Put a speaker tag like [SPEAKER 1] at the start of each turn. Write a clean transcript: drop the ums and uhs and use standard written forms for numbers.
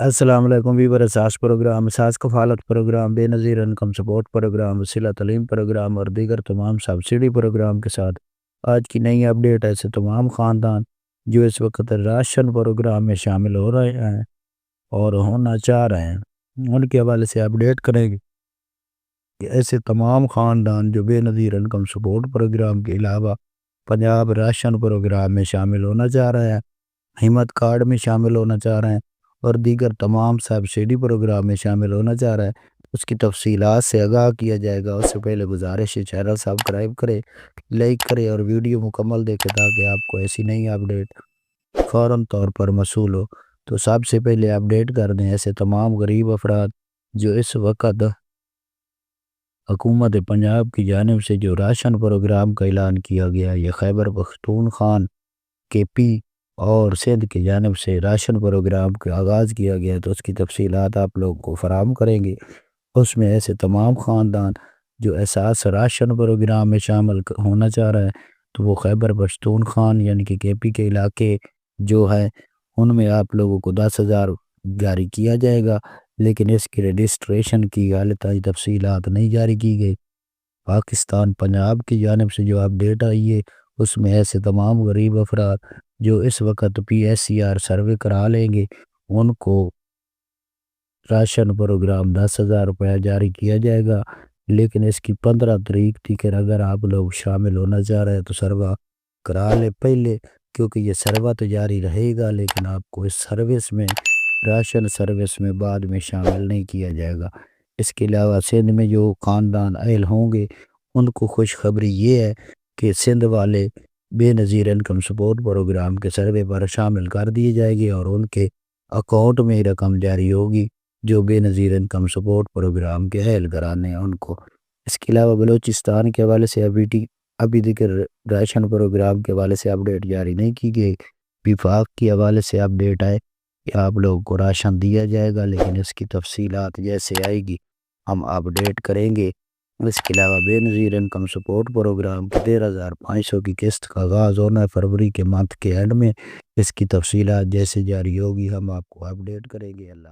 [SPEAKER 1] السلام علیکم ویور اساس پروگرام اساس کفالت پروگرام بے نظیر انکم سپورٹ پروگرام وسیلہ تعلیم پروگرام اور دیگر تمام سبسڈی پروگرام کے ساتھ آج کی نئی اپڈیٹ ایسے تمام خاندان جو اس وقت راشن پروگرام میں شامل ہو رہے ہیں اور ہونا چاہ رہے ہیں ان کے حوالے سے اپڈیٹ کریں گے کہ ایسے تمام خاندان جو بے نظیر انکم سپورٹ پروگرام کے علاوہ پنجاب راشن پروگرام میں شامل ہونا چاہ رہے ہیں، ہمت کارڈ میں شامل ہونا چاہ رہے ہیں اور دیگر تمام سبسڈی پروگرام میں شامل ہونا چاہ رہا ہے، اس کی تفصیلات سے آگاہ کیا جائے گا۔ اس سے پہلے گزارش ہے چینل سبسکرائب کرے، لائک کرے اور ویڈیو مکمل دیکھیں تاکہ آپ کو ایسی نئی اپڈیٹ فوراً طور پر موصول ہو۔ تو سب سے پہلے اپڈیٹ کر دیں ایسے تمام غریب افراد جو اس وقت حکومت پنجاب کی جانب سے جو راشن پروگرام کا اعلان کیا گیا، یہ خیبر پختونخوا کے پی اور سندھ کی جانب سے راشن پروگرام کا آغاز کیا گیا، تو اس کی تفصیلات آپ لوگ کو فراہم کریں گے۔ اس میں ایسے تمام خاندان جو اساس راشن پروگرام میں شامل ہونا چاہ رہا ہے تو وہ خیبر پختونخوا یعنی کہ کے پی کے علاقے جو ہے ان میں آپ لوگوں کو 10,000 جاری کیا جائے گا، لیکن اس کی رجسٹریشن کی حالتائی تفصیلات نہیں جاری کی گئی۔ پاکستان پنجاب کی جانب سے جو اپڈیٹ آئی ہے اس میں ایسے تمام غریب افراد جو اس وقت P S C R survey کرا لیں گے ان کو راشن پروگرام 10,000 روپیہ جاری کیا جائے گا، لیکن اس کی 15 تاریخ تھی کہ اگر آپ لوگ شامل ہونا چاہ رہے ہیں تو سروا کرا لیں پہلے، کیونکہ یہ سروا تو جاری رہے گا لیکن آپ کو اس سروس میں راشن سروس میں بعد میں شامل نہیں کیا جائے گا۔ اس کے علاوہ سندھ میں جو خاندان اہل ہوں گے ان کو خوشخبری یہ ہے کہ سندھ والے بے نظیر انکم سپورٹ پروگرام کے سروے پر شامل کر دیے جائے گی اور ان کے اکاؤنٹ میں رقم جاری ہوگی جو بے نظیر انکم سپورٹ پروگرام کے اہل گھرانے ہیں ان کو۔ اس کے علاوہ بلوچستان کے حوالے سے ابھی دیگر راشن پروگرام کے حوالے سے اپڈیٹ جاری نہیں کی گئی۔ وفاق کے حوالے سے اپڈیٹ آئے کہ آپ لوگوں کو راشن دیا جائے گا، لیکن اس کی تفصیلات جیسے آئے گی ہم اپڈیٹ کریں گے۔ اس کے علاوہ بے نظیر انکم سپورٹ پروگرام کی 13,500 کی قسط کا آغاز ہونا ہے فروری کے منتھ کے اینڈ میں۔ اس کی تفصیلات جیسے جاری ہوگی ہم آپ کو اپڈیٹ کریں گے۔ اللہ